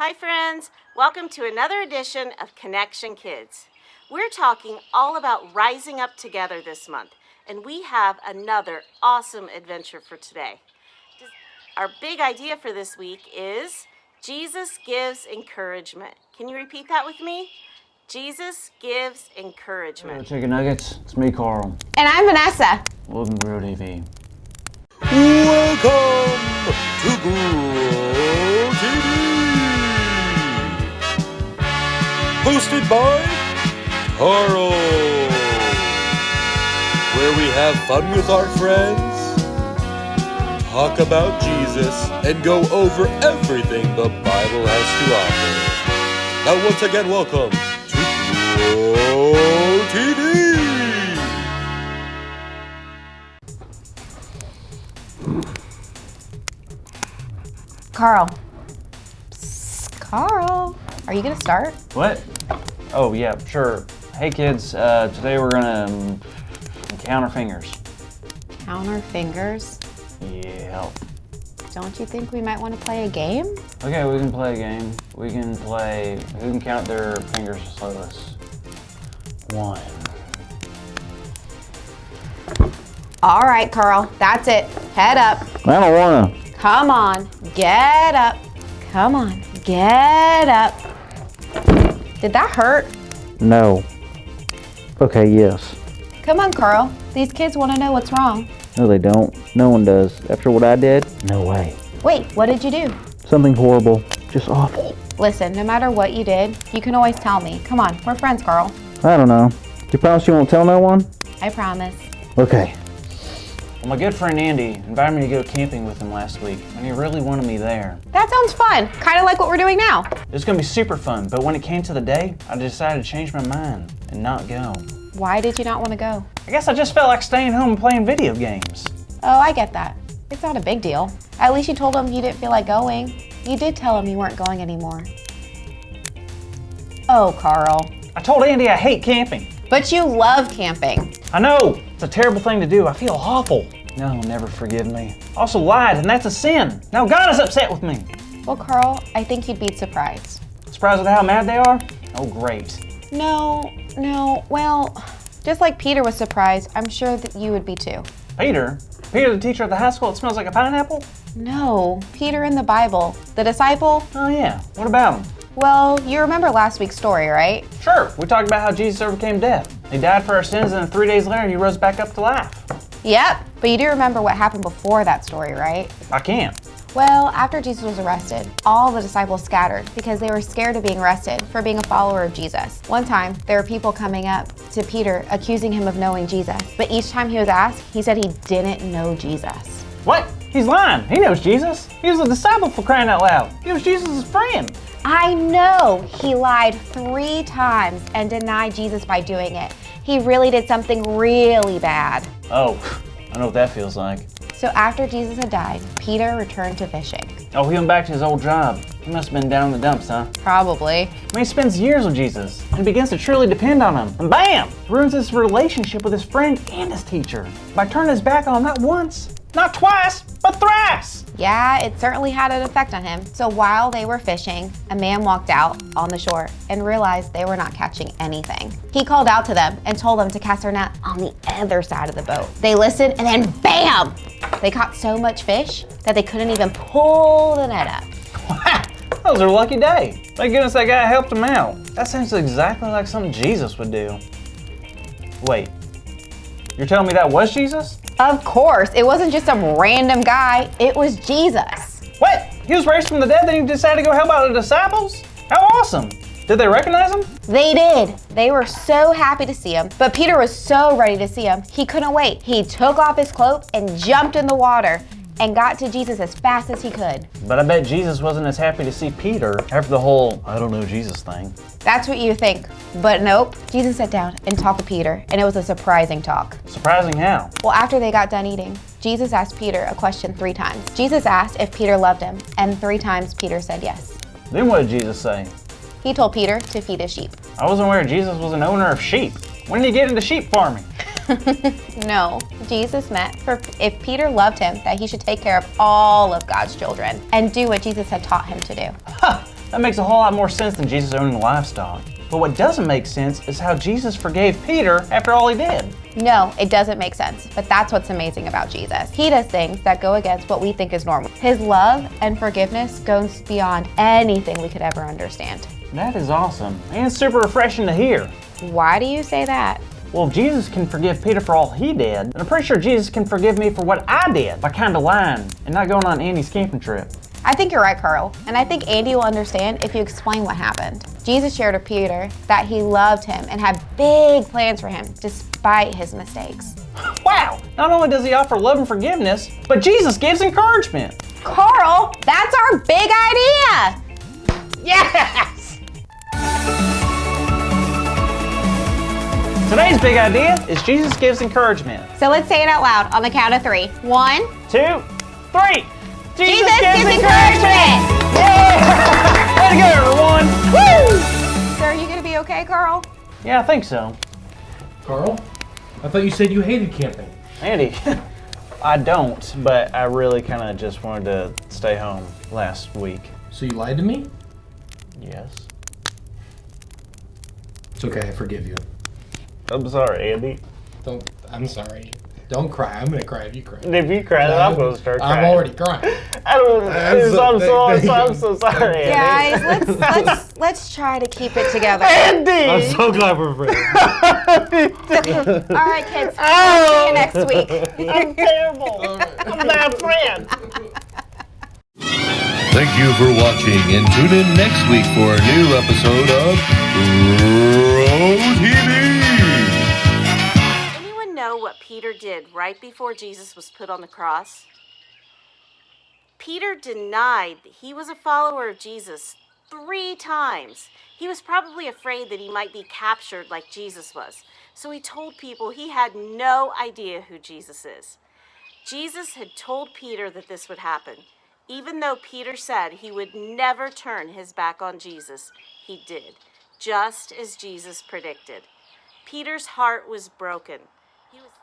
Hi friends, welcome to another edition of ConneXion Kids. We're talking all about rising up together this month, and we have another awesome adventure for today. Our big idea for this week is Jesus gives encouragement. Can you repeat that with me? Jesus gives encouragement. Hello, Chicken Nuggets. It's me, Carl. And I'm Vanessa. Welcome to Grow TV. Welcome to Grow TV! Hosted by Carl, where we have fun with our friends, talk about Jesus, and go over everything the Bible has to offer. Now once again, welcome to Grow TV! Carl. Psst, Carl. Are you going to start? What? Oh, yeah, sure. Hey, kids. Today we're gonna count our fingers. Count our fingers? Yeah. Don't you think we might want to play a game? Okay, we can play a game. We can play who can count their fingers the slowest. 1. All right, Carl. That's it. Head up. I don't wanna. Come on. Get up. Come on. Get up. Did that hurt? No. Okay, yes. Come on, Carl. These kids want to know what's wrong. No, they don't. No one does. After what I did, no way. Wait, what did you do? Something horrible. Just awful. Listen, no matter what you did, you can always tell me. Come on, we're friends, Carl. I don't know. You promise you won't tell no one? I promise. Okay. Well, my good friend Andy invited me to go camping with him last week, and he really wanted me there. That sounds fun. Kind of like what we're doing now. It was gonna be super fun, but when it came to the day, I decided to change my mind and not go. Why did you not want to go? I guess I just felt like staying home and playing video games. Oh, I get that. It's not a big deal. At least you told him you didn't feel like going. You did tell him you weren't going anymore. Oh, Carl. I told Andy I hate camping. But you love camping. I know, it's a terrible thing to do. I feel awful. No, he'll never forgive me. I also lied, and that's a sin. Now God is upset with me. Well, Carl, I think you'd be surprised. Surprised at how mad they are? Oh, great. No. Well, just like Peter was surprised, I'm sure that you would be too. Peter? Peter, the teacher at the high school that smells like a pineapple? No, Peter in the Bible, the disciple. Oh, yeah. What about him? Well, you remember last week's story, right? Sure. We talked about how Jesus overcame death. He died for our sins, and then 3 days later, he rose back up to life. Yep, but you do remember what happened before that story, right? I can't. Well, after Jesus was arrested, all the disciples scattered because they were scared of being arrested for being a follower of Jesus. One time, there were people coming up to Peter accusing him of knowing Jesus, but each time he was asked, he said he didn't know Jesus. What? He's lying. He knows Jesus. He was a disciple, for crying out loud. He was Jesus' friend. I know he lied 3 times and denied Jesus by doing it. He really did something really bad. Oh, I know what that feels like. So after Jesus had died, Peter returned to fishing. Oh, he went back to his old job. He must have been down in the dumps, huh? Probably. I mean, he spends years with Jesus and begins to truly depend on him. And bam! Ruins his relationship with his friend and his teacher by turning his back on him not once, not twice, but thrice. Yeah, it certainly had an effect on him. So while they were fishing, a man walked out on the shore and realized they were not catching anything. He called out to them and told them to cast their net on the other side of the boat. They listened and then bam! They caught so much fish that they couldn't even pull the net up. That was their lucky day. Thank goodness that guy helped him out. That sounds exactly like something Jesus would do. Wait, you're telling me that was Jesus? Of course, it wasn't just some random guy, it was Jesus. What? He was raised from the dead, then he decided to go help out the disciples? How awesome! Did they recognize him? They did. They were so happy to see him. But Peter was so ready to see him, he couldn't wait. He took off his cloak and jumped in the water and got to Jesus as fast as he could. But I bet Jesus wasn't as happy to see Peter after the whole I don't know Jesus thing. That's what you think. But nope. Jesus sat down and talked to Peter, and it was a surprising talk. Surprising how? Well, after they got done eating, Jesus asked Peter a question 3 times. Jesus asked if Peter loved him, and 3 times Peter said yes. Then what did Jesus say? He told Peter to feed his sheep. I wasn't aware Jesus was an owner of sheep. When did he get into sheep farming? No, Jesus meant for if Peter loved him, that he should take care of all of God's children and do what Jesus had taught him to do. Ha! That makes a whole lot more sense than Jesus owning livestock. But what doesn't make sense is how Jesus forgave Peter after all he did. No, it doesn't make sense, but that's what's amazing about Jesus. He does things that go against what we think is normal. His love and forgiveness goes beyond anything we could ever understand. That is awesome and super refreshing to hear. Why do you say that? Well, if Jesus can forgive Peter for all he did, then I'm pretty sure Jesus can forgive me for what I did by kind of lying and not going on Andy's camping trip. I think you're right, Carl, and I think Andy will understand if you explain what happened. Jesus shared with Peter that he loved him and had big plans for him despite his mistakes. Wow! Not only does he offer love and forgiveness, but Jesus gives encouragement. Carl, that's our big idea! Yes! Today's big idea is Jesus gives encouragement. So let's say it out loud on the count of 3. 1, 2, 3. Jesus gives encouragement! Yeah! Way to go, everyone! Woo! So are you gonna be okay, Carl? Yeah, I think so. Carl, I thought you said you hated camping. Andy, I don't, but I really kind of just wanted to stay home last week. So you lied to me? Yes. It's okay, I forgive you. I'm sorry, Andy. I'm sorry. Don't cry. I'm gonna cry if you cry. If you cry, then I'm going to start crying. I'm already crying. I'm so sorry, Andy. Guys, let's try to keep it together. Andy! I'm so glad we're friends. All right, kids. See you next week. I'm terrible. I'm a bad friend. Thank you for watching, and tune in next week for a new episode of Road TV. Anyone know what Peter did right before Jesus was put on the cross? Peter denied that he was a follower of Jesus 3 times. He was probably afraid that he might be captured like Jesus was. So he told people he had no idea who Jesus is. Jesus had told Peter that this would happen. Even though Peter said he would never turn his back on Jesus, he did, just as Jesus predicted. Peter's heart was broken.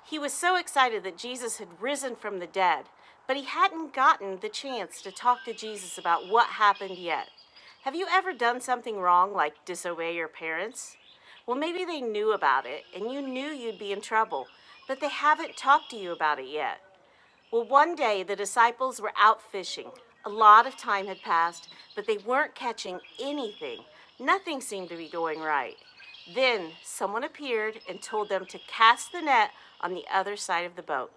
He was so excited that Jesus had risen from the dead, but he hadn't gotten the chance to talk to Jesus about what happened yet. Have you ever done something wrong, like disobey your parents? Well, maybe they knew about it, and you knew you'd be in trouble, but they haven't talked to you about it yet. Well, one day the disciples were out fishing. A lot of time had passed, but they weren't catching anything. Nothing seemed to be going right. Then someone appeared and told them to cast the net on the other side of the boat.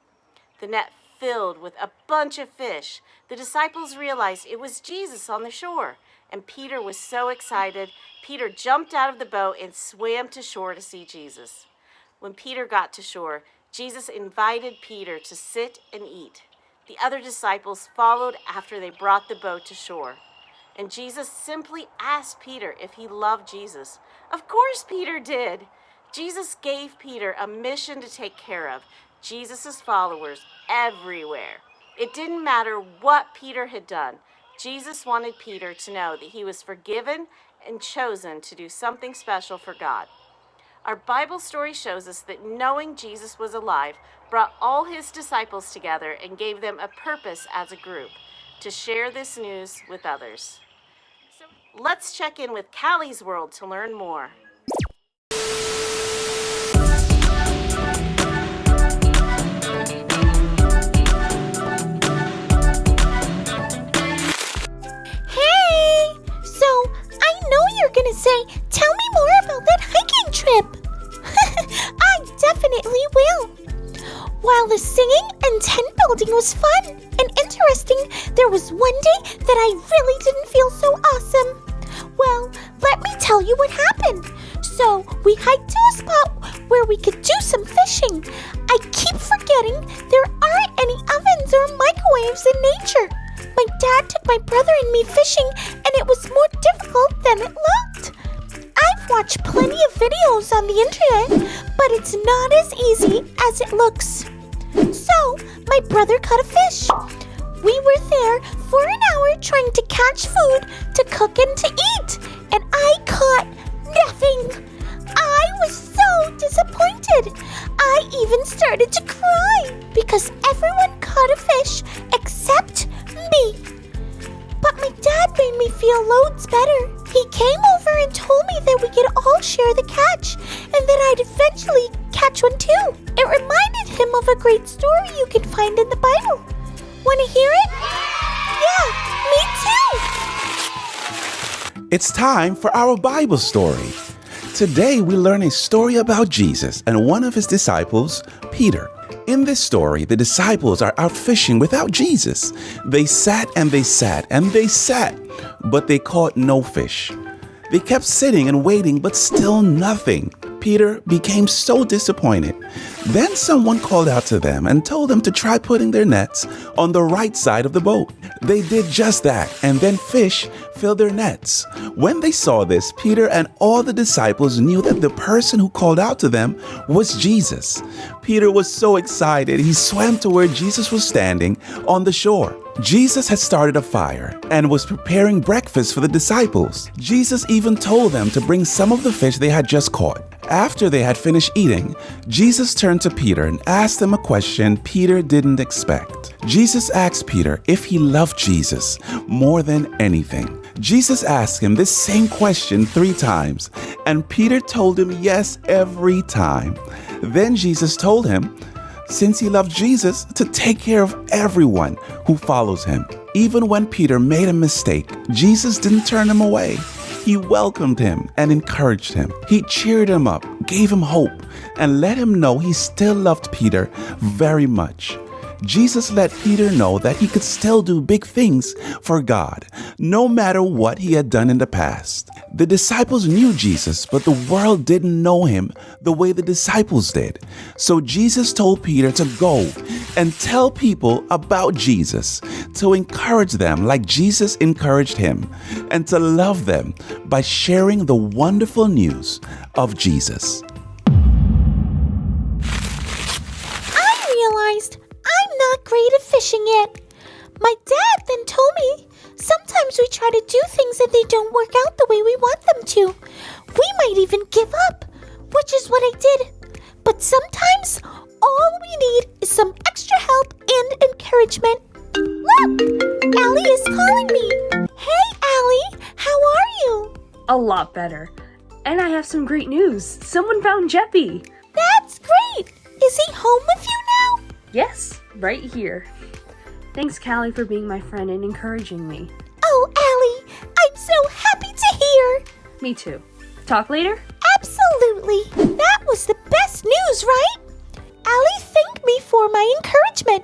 The net filled with a bunch of fish. The disciples realized it was Jesus on the shore, and Peter was so excited. Peter jumped out of the boat and swam to shore to see Jesus. When Peter got to shore, Jesus invited Peter to sit and eat. The other disciples followed after they brought the boat to shore. And Jesus simply asked Peter if he loved Jesus. Of course Peter did. Jesus gave Peter a mission to take care of Jesus' followers everywhere. It didn't matter what Peter had done. Jesus wanted Peter to know that he was forgiven and chosen to do something special for God. Our Bible story shows us that knowing Jesus was alive brought all his disciples together and gave them a purpose as a group, to share this news with others. So let's check in with Callie's World to learn more. Hey! So, I know you're gonna say, tell me more about that hiking trip. I definitely will. While the singing and tent building was fun and interesting, there was one day that I really didn't feel so awesome. Well, let me tell you what happened. So, we hiked to a spot where we could do some fishing. I keep forgetting there aren't any ovens or microwaves in nature. My dad took my brother and me fishing, and it was more difficult than it looked. I've watched plenty of videos on the internet, but it's not as easy as it looks. So, my brother caught a fish. We were there for an hour trying to catch food to cook and to eat, and I caught nothing. I was so disappointed. I even started to cry because everyone caught a fish except me. But my dad made me feel loads better. He came over and told me that we could all share the catch and that I'd eventually catch one too. It reminded him of a great story you can find in the Bible. Want to hear it? Yeah, me too. It's time for our Bible story. Today we learn a story about Jesus and one of his disciples, Peter. In this story, the disciples are out fishing without Jesus. They sat and they sat and they sat, but they caught no fish. They kept sitting and waiting, but still nothing. Peter became so disappointed. Then someone called out to them and told them to try putting their nets on the right side of the boat. They did just that, and then fish filled their nets. When they saw this, Peter and all the disciples knew that the person who called out to them was Jesus. Peter was so excited, he swam to where Jesus was standing on the shore. Jesus had started a fire and was preparing breakfast for the disciples. Jesus even told them to bring some of the fish they had just caught. After they had finished eating, Jesus turned to Peter and asked him a question Peter didn't expect. Jesus asked Peter if he loved Jesus more than anything. Jesus asked him this same question 3 times, and Peter told him yes every time. Then Jesus told him, since he loved Jesus, to take care of everyone who follows him. Even when Peter made a mistake, Jesus didn't turn him away. He welcomed him and encouraged him. He cheered him up, gave him hope, and let him know he still loved Peter very much. Jesus let Peter know that he could still do big things for God, no matter what he had done in the past. The disciples knew Jesus, but the world didn't know him the way the disciples did. So Jesus told Peter to go and tell people about Jesus, to encourage them like Jesus encouraged him, and to love them by sharing the wonderful news of Jesus. I realized I'm not great at fishing yet. My dad then told me sometimes we try to do things and they don't work out the way we want them to. We might even give up, which is what I did. But sometimes all we need is some extra help and encouragement. Look, Allie is calling me. Hey, Allie, how are you? A lot better. And I have some great news. Someone found Jeppy. That's great. Is he home with you now? Yes, right here. Thanks, Callie, for being my friend and encouraging me. Oh, Allie, I'm so happy to hear. Me too. Talk later? Absolutely. That was the best news, right? Allie thanked me for my encouragement.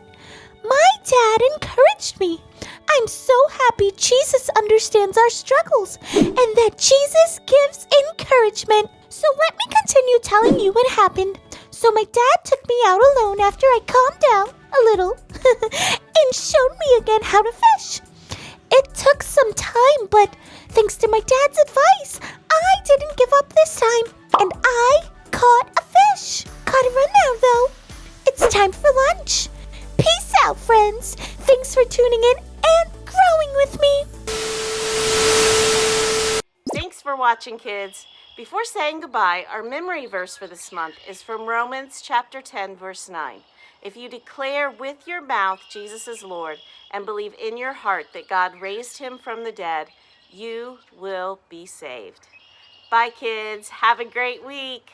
My dad encouraged me. I'm so happy Jesus understands our struggles and that Jesus gives encouragement. So let me continue telling you what happened. So my dad took me out alone after I calmed down a little and showed me again how to fish. It took some time, but thanks to my dad's advice, I didn't give up this time, and I caught a fish. Gotta run now, though. It's time for lunch. Peace out, friends. Thanks for tuning in and growing with me. Thanks for watching, kids. Before saying goodbye, our memory verse for this month is from Romans chapter 10, verse 9. If you declare with your mouth Jesus is Lord and believe in your heart that God raised him from the dead, you will be saved. Bye, kids. Have a great week.